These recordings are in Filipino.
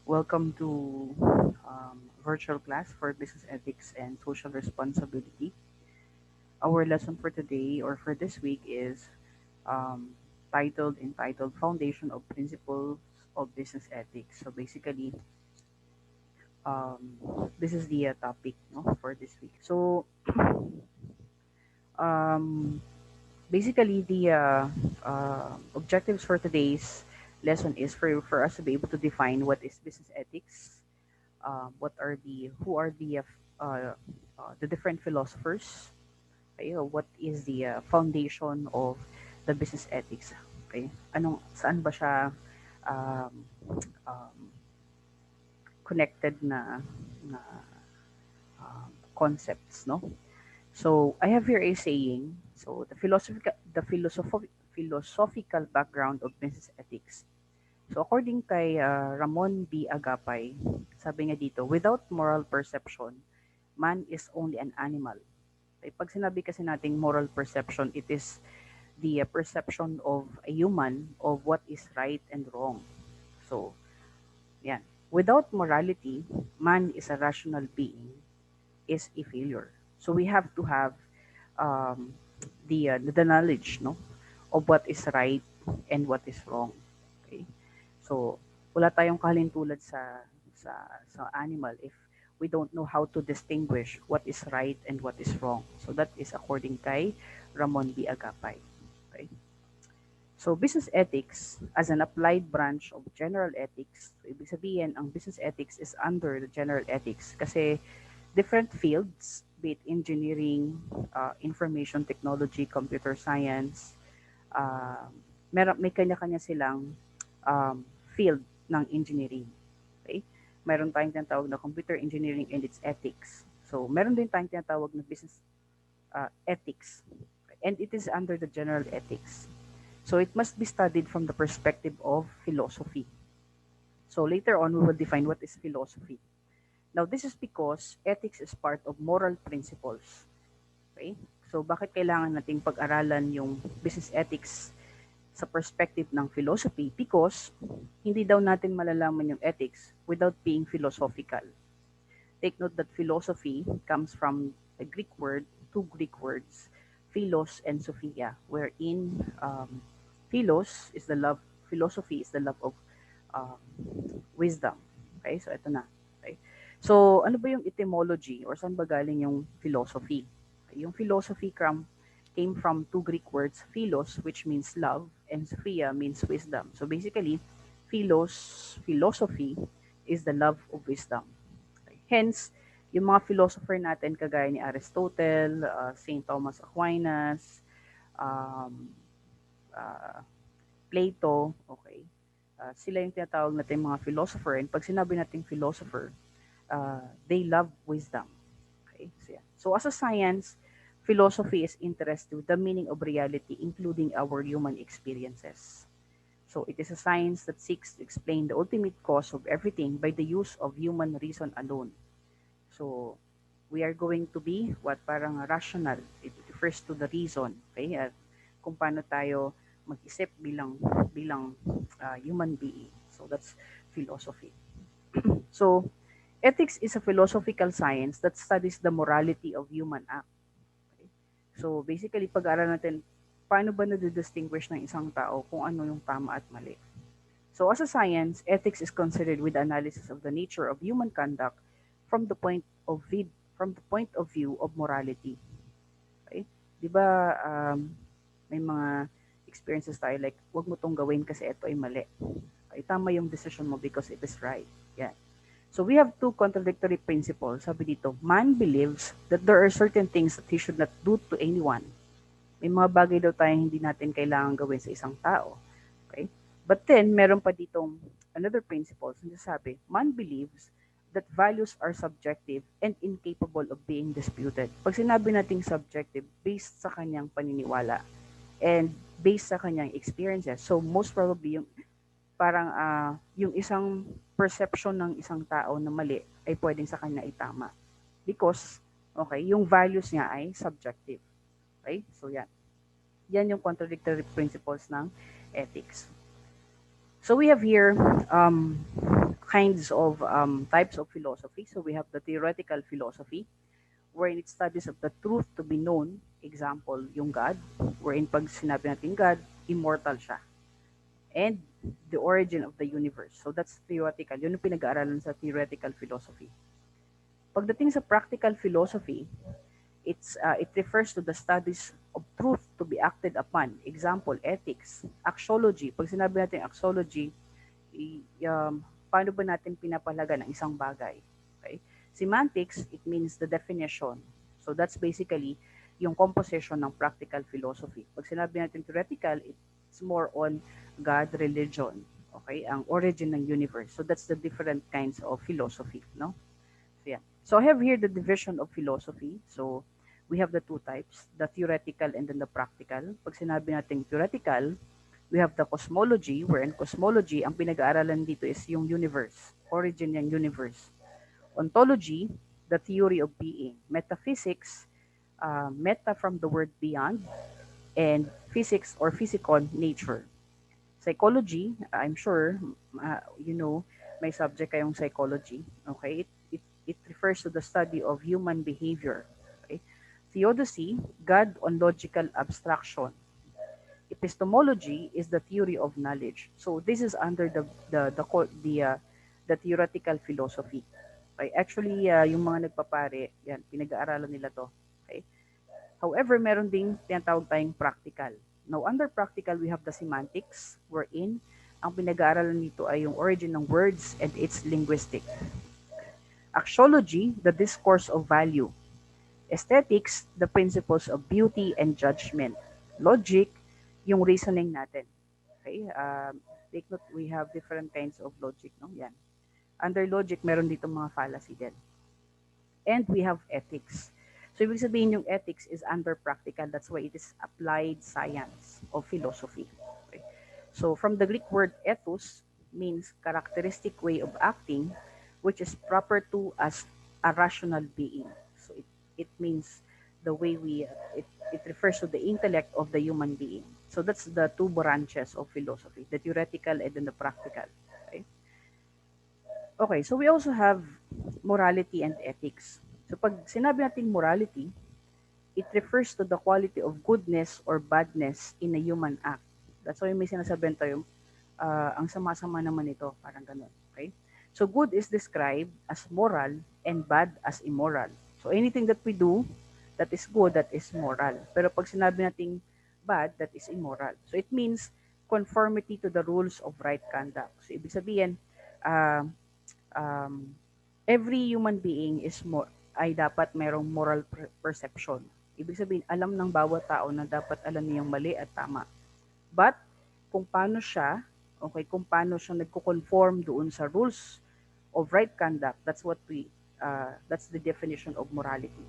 Welcome to virtual class for business ethics and social responsibility. Our lesson for today or for this week is um, entitled Foundation of Principles of Business Ethics. So basically, this is the topic for this week. So um, basically, the objectives for today's lesson is for us to be able to define what is business ethics, what are the different philosophers, okay, what is the foundation of the business ethics, okay, saan ba siya um, um, connected na concepts, no? So I have here a saying. So the philosophical background of business ethics. So according kay Ramon B. Agapay, sabi niya dito, without moral perception, man is only an animal. Okay, pag sinabi kasi nating moral perception, it is the perception of a human of what is right and wrong. So, yan. Without morality, man is a rational being, is a failure. So we have to have um, the knowledge, no, of what is right and what is wrong. Okay? So, wala tayong kahalintulad sa sa animal if we don't know how to distinguish what is right and what is wrong. So that is according kay Ramon B. Agapay. Okay? So business ethics as an applied branch of general ethics. So ibig sabihin ang business ethics is under the general ethics kasi different fields, be it engineering, information technology, computer science, uh, may kanya-kanya silang um, field ng engineering. Okay? Meron tayong tinatawag na computer engineering and its ethics. So, meron din tayong tinatawag na business ethics. And it is under the general ethics. So, it must be studied from the perspective of philosophy. So, later on, we will define what is philosophy. Now, this is because ethics is part of moral principles. Okay? So, bakit kailangan nating pag-aralan yung business ethics sa perspective ng philosophy? Because hindi daw natin malalaman yung ethics without being philosophical. Take note that philosophy comes from a Greek word, two Greek words, philos and sophia, wherein philos is the love, philosophy is the love of um, wisdom. Okay, so ito na. Okay. So, ano ba yung etymology or saan ba galing yung philosophy? Okay, yung philosophy came from two Greek words, philos, which means love, and sophia means wisdom. So basically, philosophy is the love of wisdom. Okay. Hence, yung mga philosopher natin kagaya ni Aristotle, Saint Thomas Aquinas, um, uh, Plato, okay, sila yung tinatawag natin mga philosopher. And pag sinabi natin philosopher, they love wisdom. Okay, so, yeah. So as a science, philosophy is interested with the meaning of reality, including our human experiences. So it is a science that seeks to explain the ultimate cause of everything by the use of human reason alone. So we are going to be what parang rational. It refers to the reason, okay? At kung paano tayo mag-isip bilang human being. So that's philosophy. So ethics is a philosophical science that studies the morality of human act. Okay? So basically pag-aaral natin paano ba na-distinguish ng isang tao kung ano yung tama at mali. So as a science, ethics is considered with the analysis of the nature of human conduct from the point of view of morality. Okay? 'Di ba may mga experiences tayo like wag mo tong gawin kasi ito ay mali. Okay, tama yung decision mo because it is right. Yeah. So we have two contradictory principles. Sabi dito, man believes that there are certain things that he should not do to anyone. May mga bagay daw tayong hindi natin kailangan gawin sa isang tao. Okay? But then, meron pa ditong another principle. Sinasabi, man believes that values are subjective and incapable of being disputed. Pag sinabi nating subjective, based sa kanyang paniniwala and based sa kanyang experiences. So, most probably, parang yung isang perception ng isang tao na mali ay pwedeng sa kanya ay tama. Because, okay, yung values niya ay subjective. Okay? So, yan. Yan yung contradictory principles ng ethics. So, we have here kinds of types of philosophy. So we have the theoretical philosophy, wherein it studies of the truth to be known. Example, yung God, wherein pag sinabi natin God, immortal siya. And the origin of the universe. So that's theoretical. Yun yung pinag-aaralan sa theoretical philosophy. Pagdating sa practical philosophy, it refers to the studies of truth to be acted upon. Example, ethics, axiology. Pag sinabi natin axiology, paano ba natin pinapalaga ng isang bagay? Okay? Semantics, it means the definition. So that's basically yung composition ng practical philosophy. Pag sinabi natin theoretical, it's more on God, religion, okay? Ang origin ng universe. So that's the different kinds of philosophy, no? So yeah. So I have here the division of philosophy. So we have the two types, the theoretical and then the practical. Pag sinabi natin theoretical, we have the cosmology, wherein cosmology, ang pinag-aaralan dito is yung universe, origin ng universe. Ontology, the theory of being. Metaphysics, meta from the word beyond, and physics or physical nature. Psychology, I'm sure you know may subject kayong psychology. Okay, it refers to the study of human behavior. Okay, theodicy, God on logical abstraction. Epistemology is the theory of knowledge. So this is under the theoretical philosophy. Okay, actually yung mga nagpapare, yan pinag-aaralan nila to. Okay. However, meron ding tinatawag tayong practical. Now, under practical, we have the semantics, wherein ang pinag-aaralan nito ay yung origin ng words and its linguistic. Axiology, the discourse of value. Aesthetics, the principles of beauty and judgment. Logic, yung reasoning natin. Okay? Take note, we have different kinds of logic. No? Yan. Under logic, meron dito mga fallacy din. And we have ethics. So, ibig sabihin yung ethics is under practical. That's why it is applied science of philosophy. Okay? So, from the Greek word ethos means characteristic way of acting, which is proper to as a rational being. So, it means the way it refers to the intellect of the human being. So, that's the two branches of philosophy, the theoretical and then the practical. Okay? Okay, so we also have morality and ethics. So pag sinabi natin morality, it refers to the quality of goodness or badness in a human act. That's why may sinasabihan tayo, ang sama-sama naman ito, parang ganun. Okay? So good is described as moral and bad as immoral. So anything that we do that is good, that is moral. Pero pag sinabi natin bad, that is immoral. So it means conformity to the rules of right conduct. So ibig sabihin, every human being ay dapat merong moral perception. Ibig sabihin, alam ng bawat tao na dapat alam niyang mali at tama. But, kung paano siya nagko-conform doon sa rules of right conduct, that's the definition of morality.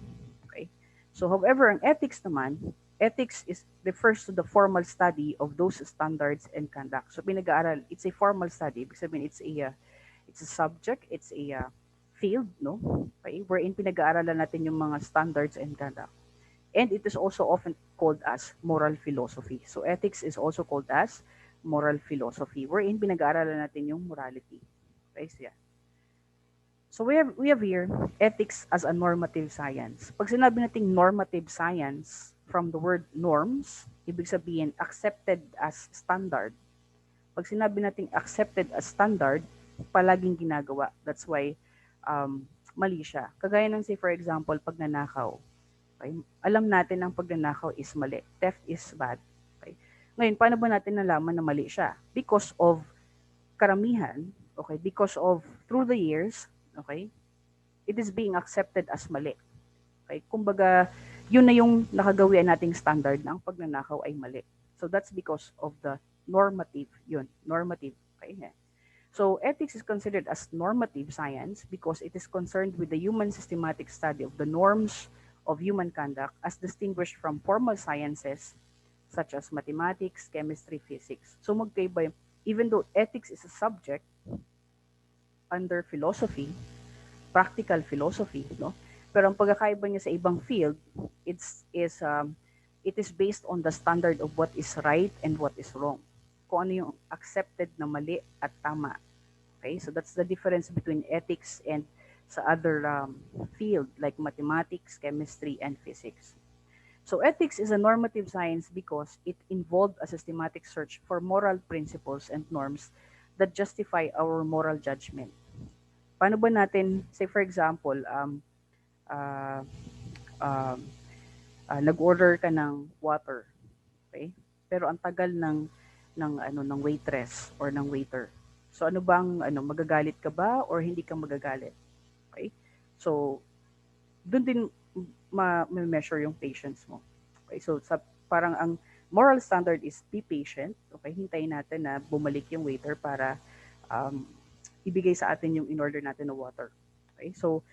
Okay? So, however, ang ethics naman, ethics refers to the formal study of those standards and conduct. So, pinag-aaral, it's a formal study. Ibig sabihin, it's a subject, it's a field, no? Okay, wherein pinag-aaralan natin yung mga standards and conduct. And it is also often called as moral philosophy. So ethics is also called as moral philosophy, wherein pinag-aaralan natin yung morality. Okay, so yeah. So we have here ethics as a normative science. Pag sinabi natin normative science, from the word norms, ibig sabihin accepted as standard. Pag sinabi natin accepted as standard, palaging ginagawa. That's why mali siya. Kagaya ng say for example, pagnanakaw. Okay? Alam natin ang pagnanakaw is mali. Theft is bad. Okay? Ngayon, paano ba natin nalaman na mali siya? Because of karamihan, okay, because of through the years, okay, it is being accepted as mali. Okay? Kumbaga, yun na yung nakagawian nating standard na ang pagnanakaw ay mali. So that's because of the normative, yun, normative. Okay? So ethics is considered as normative science because it is concerned with the human systematic study of the norms of human conduct as distinguished from formal sciences such as mathematics, chemistry, physics. So magkaiba, even though ethics is a subject under philosophy, practical philosophy, no? Pero ang pagkakaiba niya sa ibang field, it is based on the standard of what is right and what is wrong. Kung ano yung accepted na mali at tama. Okay, so that's the difference between ethics and sa other field like mathematics, chemistry, and physics. So ethics is a normative science because it involved a systematic search for moral principles and norms that justify our moral judgment. Paano ba natin, say for example, uh, um, nag-order ka ng water, okay? Pero ang tagal ng waitress or ng waiter. So ano bang magagalit ka ba or hindi ka magagalit? Okay? So doon din ma-measure yung patience mo. Okay? So sa parang ang moral standard is be patient. Okay? Hintayin natin na bumalik yung waiter para um, ibigay sa atin yung in-order natin na water. Okay? So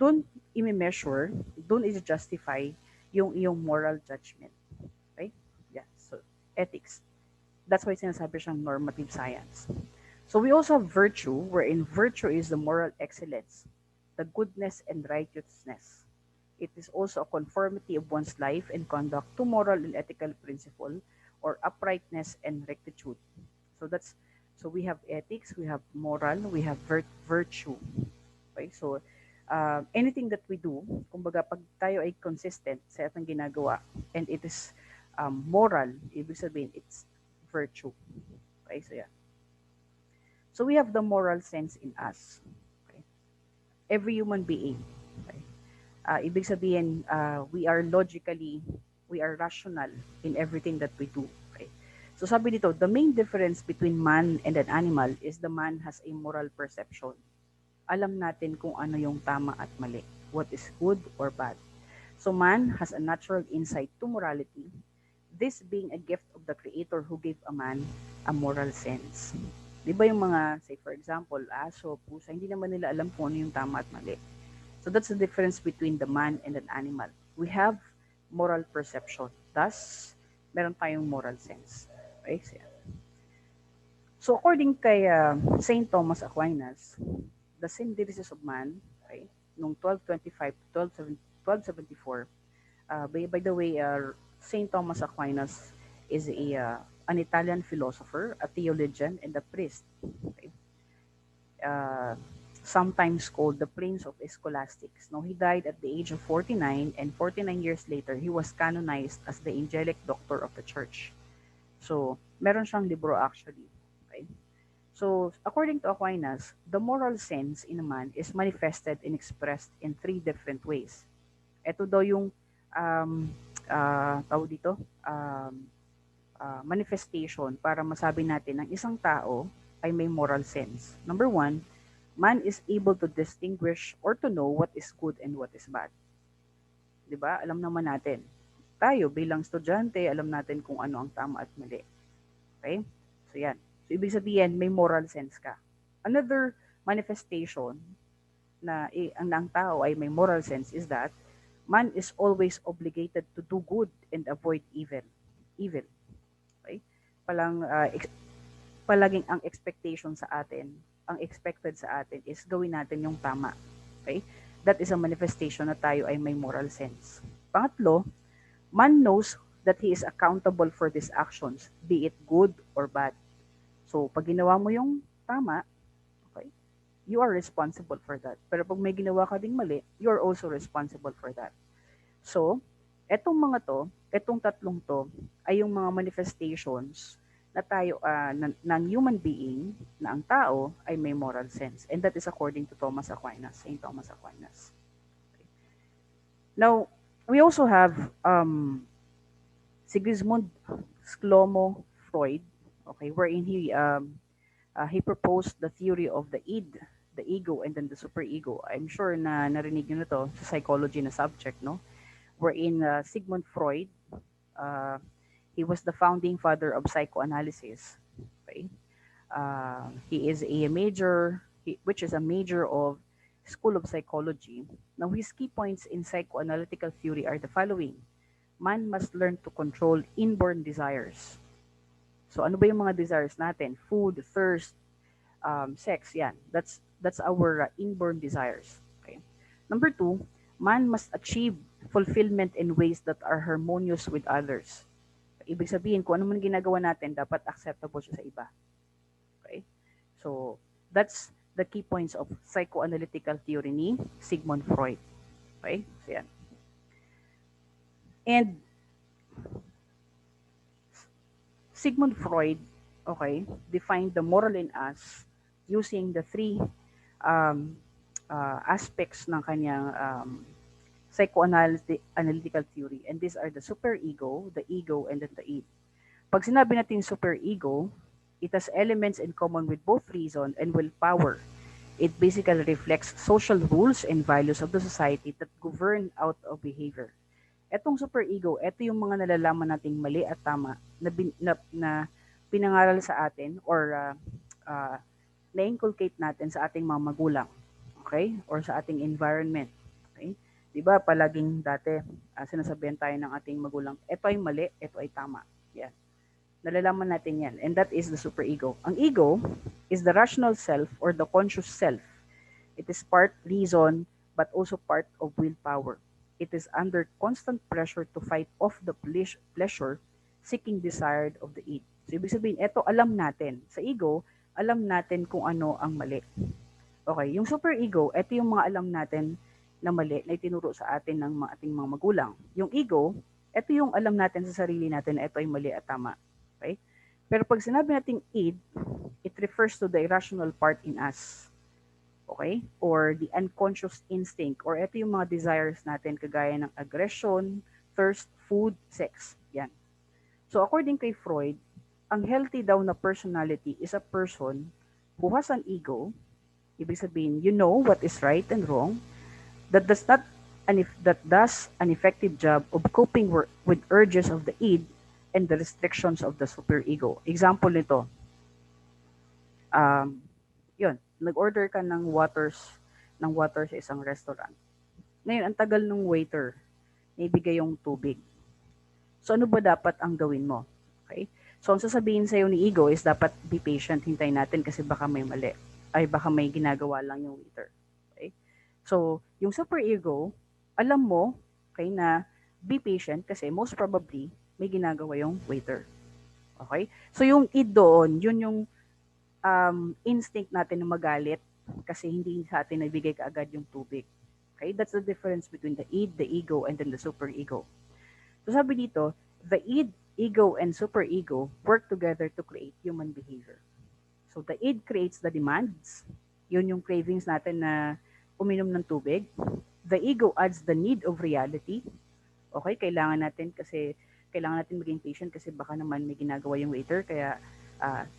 doon i-measure, doon i-justify yung iyong moral judgment. Okay? Yeah. So ethics. That's why sinasabi siyang normative science. So we also have virtue, wherein virtue is the moral excellence, the goodness and righteousness. It is also a conformity of one's life and conduct to moral and ethical principle, or uprightness and rectitude. So that's so we have ethics, we have moral, we have virtue. Okay? So anything that we do, kumbaga pag tayo ay consistent sa ating ginagawa and it is moral, ibig sabihin it's virtue. Okay? So yeah. So we have the moral sense in us. Okay? Every human being. Okay? Ibig sabihin, we are rational in everything that we do. Okay? So sabi dito, the main difference between man and an animal is the man has a moral perception. Alam natin kung ano yung tama at mali, what is good or bad. So man has a natural insight to morality, this being a gift of the Creator who gave a man a moral sense. Di ba yung mga, say for example, aso, pusa, hindi naman nila alam kung ano yung tama at mali. So that's the difference between the man and an animal. We have moral perception. Thus, meron tayong moral sense. Okay? So according kay Saint Thomas Aquinas, the synthesis of man, okay, noong 1225 to 1274, by the way, Saint Thomas Aquinas is an Italian philosopher, a theologian, and a priest. Okay? Uh, sometimes called the Prince of Scholastics. Now, he died at the age of 49, and 49 years later, he was canonized as the angelic doctor of the church. So, meron siyang libro actually. Okay? So, according to Aquinas, the moral sense in a man is manifested and expressed in three different ways. Ito daw yung tawag dito, manifestation para masabi natin ng isang tao ay may moral sense. Number one, man is able to distinguish or to know what is good and what is bad. 'Di ba? Alam naman natin. Tayo bilang estudyante, alam natin kung ano ang tama at mali. Okay? So yan. So ibig sabihin may moral sense ka. Another manifestation na ang tao ay may moral sense is that man is always obligated to do good and avoid evil. Evil. Okay? Palaging ang expectation sa atin, ang expected sa atin is gawin natin yung tama. Okay? That is a manifestation na tayo ay may moral sense. Pangatlo, man knows that he is accountable for these actions, be it good or bad. So, pag ginawa mo yung tama, okay, you are responsible for that. Pero pag may ginawa ka ding mali, you are also responsible for that. So, etong tatlong to, ay yung mga manifestations na tayo, ng human being, na ang tao ay may moral sense. And that is according to Thomas Aquinas, Saint Thomas Aquinas. Okay. Now, we also have Sigismund Shlomo Freud, okay, wherein he proposed the theory of the id, the ego, and then the superego. I'm sure na narinig nyo na to sa psychology na subject, no? Wherein Sigmund Freud, he was the founding father of psychoanalysis. Okay? He is which is a major of School of Psychology. Now, his key points in psychoanalytical theory are the following. Man must learn to control inborn desires. So, ano ba yung mga desires natin? Food, thirst, sex, yan. That's our inborn desires. Okay? Number two, man must achieve fulfillment in ways that are harmonious with others. Ibig sabihin, kung ano man ginagawa natin, dapat acceptable siya sa iba. Okay? So, That's the key points of psychoanalytical theory ni Sigmund Freud. Okay? So yan. And Sigmund Freud, okay, defined the moral in us using the three um, aspects ng kanyang psychoanalytical theory. And these are the superego, the ego, and then the id. Pag sinabi natin superego, it has elements in common with both reason and willpower. It basically reflects social rules and values of the society that govern out of behavior. Etong superego, ito yung mga nalalaman nating mali at tama na pinangaral sa atin or uh, na-inculcate natin sa ating mga magulang. Okay? Or sa ating environment. Okay? 'Di ba palaging dati sinasabihan tayo ng ating magulang, ito ay mali, ito ay tama. Yan. Nalalaman natin yan. And that is the superego. Ang ego is the rational self or the conscious self. It is part reason but also part of willpower. It is under constant pressure to fight off the pleasure seeking desired of the id. So, ibig sabihin, ito alam natin. Sa ego, alam natin kung ano ang mali. Okay, yung superego, ito yung mga alam natin na mali na itinuro sa atin ng ating mga magulang. Yung ego, ito yung alam natin sa sarili natin na ito ay mali at tama. Okay? Pero pag sinabi nating id, it refers to the irrational part in us. Okay? Or the unconscious instinct. Or ito yung mga desires natin kagaya ng aggression, thirst, food, sex. Yan. So according kay Freud, ang healthy daw na personality is a person who has an ego. Ibig sabihin, you know what is right and wrong, that does an effective job of coping with urges of the id and the restrictions of the superego. Example nito, yun, nag-order ka ng water sa isang restaurant. Ngayon, ang tagal ng waiter na ibigay yung tubig. So, ano ba dapat ang gawin mo? Okay? So, ang sasabihin sa'yo ni ego is dapat be patient, hintayin natin kasi baka may mali. Ay, baka may ginagawa lang yung waiter. Okay? So, yung superego, alam mo, okay, na be patient kasi most probably may ginagawa yung waiter. Okay? So, yung id doon, yun yung instinct natin na magalit kasi hindi sa atin nabigay kaagad yung tubig. Okay? That's the difference between the id, the ego, and then the superego. So sabi dito, the id, ego, and superego work together to create human behavior. So the id creates the demands. Yun yung cravings natin na uminom ng tubig. The ego adds the need of reality. Okay, kailangan natin maging patient kasi baka naman may ginagawa yung waiter, kaya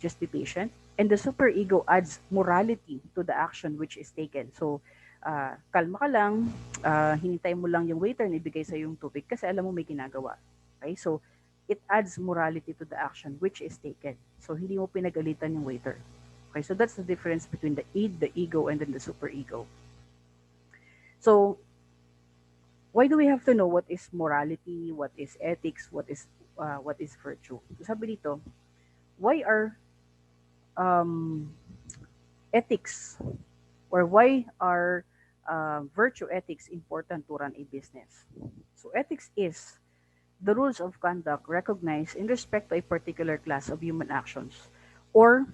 just be patient. And the superego adds morality to the action which is taken. So, kalma ka lang, hinintay mo lang yung waiter na ibigay sa yung tubig kasi alam mo may ginagawa. Okay? So, it adds morality to the action which is taken. So, hindi mo pinagalitan yung waiter. Okay? So, that's the difference between the id, the ego, and then the superego. So, why do we have to know what is morality, what is ethics, what is virtue? So, sabi dito, why are ethics or why are virtue ethics important to run a business? So ethics is the rules of conduct recognized in respect to a particular class of human actions or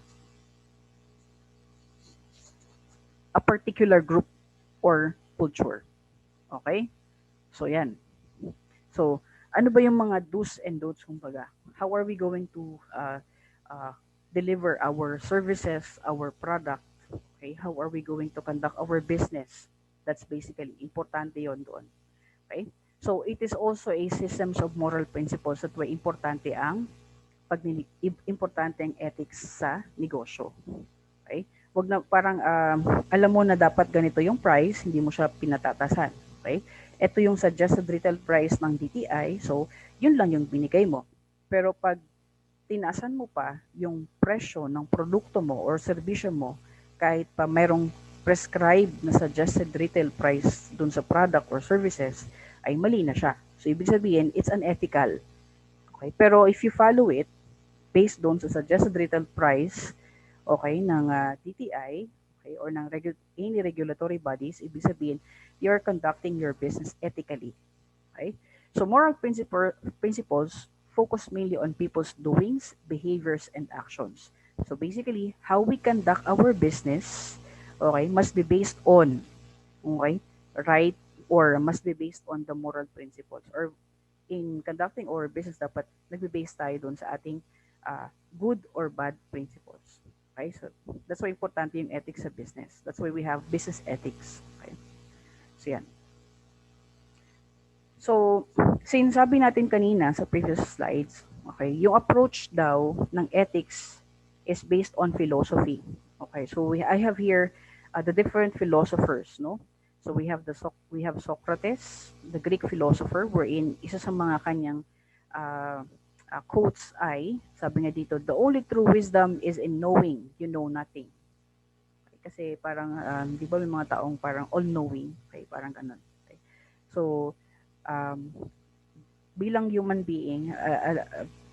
a particular group or culture. Okay? So yan. So ano ba yung mga do's and don'ts kumbaga? How are we going to deliver our services, our product? Okay, how are we going to conduct our business? That's basically importante yon doon. Okay? So it is also a systems of moral principles that way importante ang importante ang ethics sa negosyo. Okay? Wag na parang alam mo na dapat ganito yung price, hindi mo siya pinatatasan. Okay? Ito yung suggested retail price ng DTI, so yun lang yung binigay mo. Pero pag tinasan mo pa yung presyo ng produkto mo or serbisyo mo kahit pa mayroong prescribed na suggested retail price dun sa product or services, ay mali na siya. So, ibig sabihin, it's unethical. Okay? Pero if you follow it, based doon sa suggested retail price, okay, ng DTI, okay, or ng any regulatory bodies, ibig sabihin, you're conducting your business ethically. Okay? So, moral principles focus mainly on people's doings, behaviors, and actions. So basically, how we conduct our business, okay, must be based on, okay, right, or must be based on the moral principles, or in conducting our business dapat nagbe-base tayo dun sa ating good or bad principles. Okay? So that's why importante yung ethics sa business. That's why we have business ethics. Okay? So yan. So, sinasabi natin kanina sa previous slides, okay, yung approach daw ng ethics is based on philosophy. Okay, so I have here the different philosophers, no? So we have Socrates, the Greek philosopher, wherein isa sa mga kanyang uh, quotes ay, sabi nga dito, the only true wisdom is in knowing you know nothing. Okay, kasi parang, di ba may mga taong parang all-knowing, okay, parang ganun. Okay. So, um, bilang human being,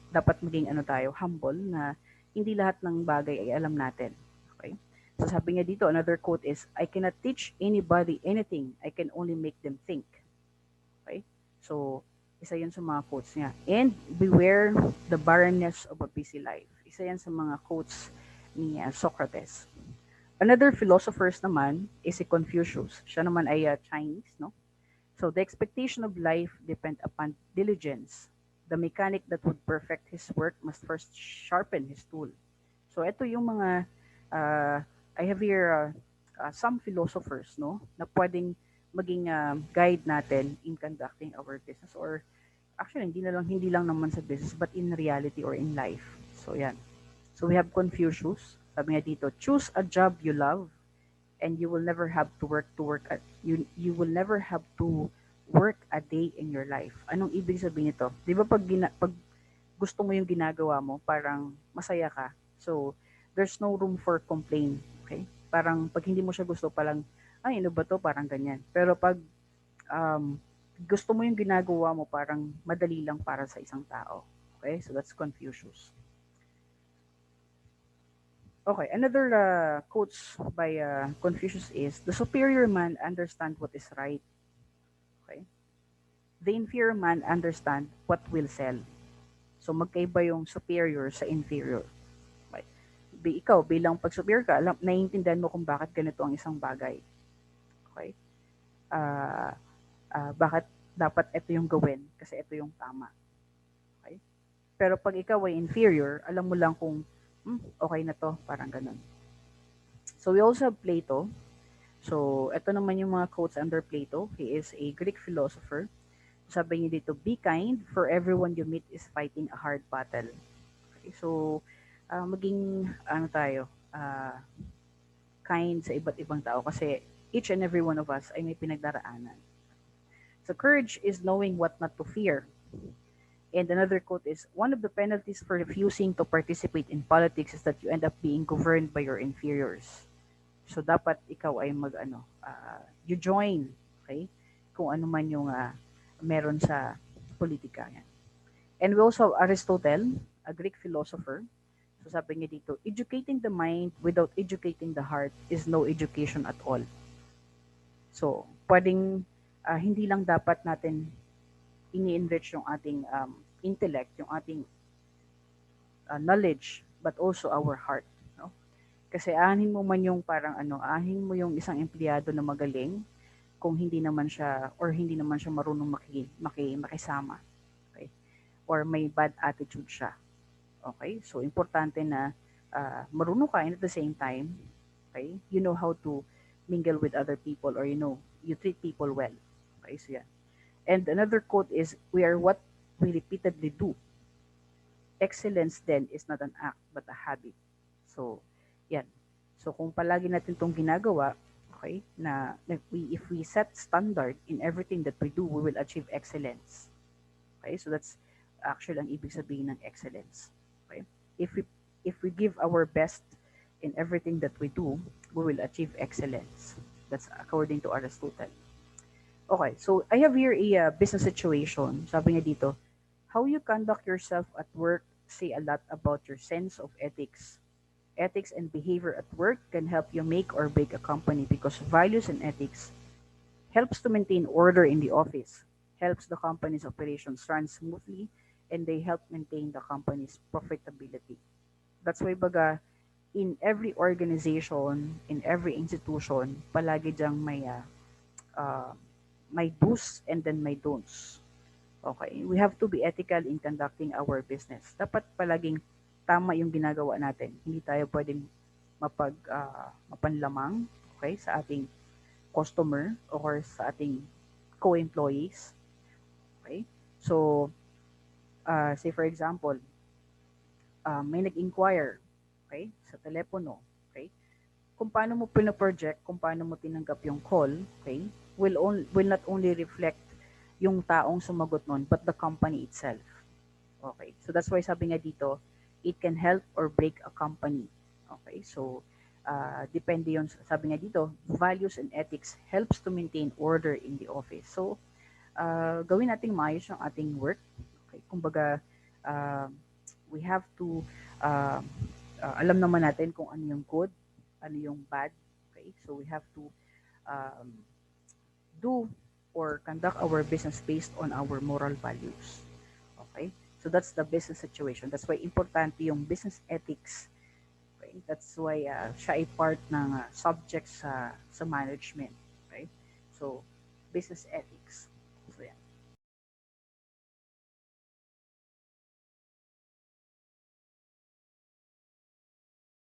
dapat maging ano tayo, humble na hindi lahat ng bagay ay alam natin. Okay? So sabi niya dito, another quote is, I cannot teach anybody anything. I can only make them think. Okay? So, isa yan sa mga quotes niya. And beware the barrenness of a busy life. Isa yan sa mga quotes ni Socrates. Another philosophers naman is si Confucius. Siya naman ay Chinese, no? So the expectation of life depend upon diligence. The mechanic that would perfect his work must first sharpen his tool. So ito yung mga I have here some philosophers, no, na pwedeng maging guide natin in conducting our business, or actually hindi lang naman sa business but in reality or in life. So yan. So we have Confucius. Sabi nga dito, choose a job you love and you will never have to work at you will never have to work a day in your life. Anong ibig sabihin nito? 'Di ba pag gusto mo yung ginagawa mo, parang masaya ka. So there's no room for complaint, okay? Parang pag hindi mo siya gusto, parang ay ano ba to, parang ganyan. Pero pag um, gusto mo yung ginagawa mo, parang madali lang para sa isang tao. Okay? So that's Confucius. Okay, another quotes by Confucius is, the superior man understand what is right. Okay? The inferior man understand what will sell. So magkaiba yung superior sa inferior. Okay? Ikaw, bilang pag superior ka, naiintindihan mo kung bakit ganito ang isang bagay. Okay? Uh, bakit dapat ito yung gawin kasi ito yung tama. Okay? Pero pag ikaw ay inferior, alam mo lang kung okay na to, parang ganun. So we also have Plato. So ito naman yung mga quotes under Plato. He is a Greek philosopher. Sabi niya dito, be kind, for everyone you meet is fighting a hard battle. Okay, so maging ano tayo, kind sa iba't ibang tao kasi each and every one of us ay may pinagdaraanan. So courage is knowing what not to fear. And another quote is, one of the penalties for refusing to participate in politics is that you end up being governed by your inferiors. So dapat ikaw ay you join, okay? Kung ano man yung meron sa politika yan. And we also have Aristotle, a Greek philosopher. So sabi niya dito, educating the mind without educating the heart is no education at all. So, pwedeng hindi lang dapat natin ini-enrich yung ating intellect, yung ating knowledge, but also our heart. No? Kasi anin mo man yung parang ahin mo yung isang empleyado na magaling kung hindi naman siya or hindi naman siya marunong makisama. Okay? Or may bad attitude siya. Okay? So, importante na marunong ka and at the same time, okay, you know how to mingle with other people, or you treat people well. Okay, so yan. And another quote is, we are what we repeatedly do. Excellence then is not an act but a habit. So, yan. So, kung palagi natin itong ginagawa, okay, if we set standard in everything that we do, we will achieve excellence. Okay, so that's actually ang ibig sabihin ng excellence. Okay? If we give our best in everything that we do, we will achieve excellence. That's according to Aristotle. Okay, so I have here a business situation. Sabi niya dito, how you conduct yourself at work say a lot about your sense of ethics. Ethics and behavior at work can help you make or break a company because values and ethics helps to maintain order in the office, helps the company's operations run smoothly, and they help maintain the company's profitability. That's why baga, in every organization, in every institution, palagi diyang uh, may do's and then may don'ts. Okay? We have to be ethical in conducting our business. Dapat palaging tama yung ginagawa natin. Hindi tayo pwedeng mapanlamang, okay, sa ating customer or sa ating co-employees. Okay? So, say for example, may nag-inquire, okay, sa telepono, okay? Kung paano mo pino-project, kung paano mo tinanggap yung call, okay, will not only reflect yung taong sumagot nun, but the company itself. Okay? So that's why sabi nga dito, it can help or break a company. Okay? So, depende yun, sabi nga dito, values and ethics helps to maintain order in the office. So, gawin nating maayos yung ating work. Okay? Kumbaga, uh, we have to, uh, alam naman natin kung ano yung good, ano yung bad. Okay? So, we have to um, do or conduct our business based on our moral values. Okay? So that's the business situation. That's why importante yung business ethics. Okay? That's why siya ay part ng subject sa management. Okay? So, business ethics.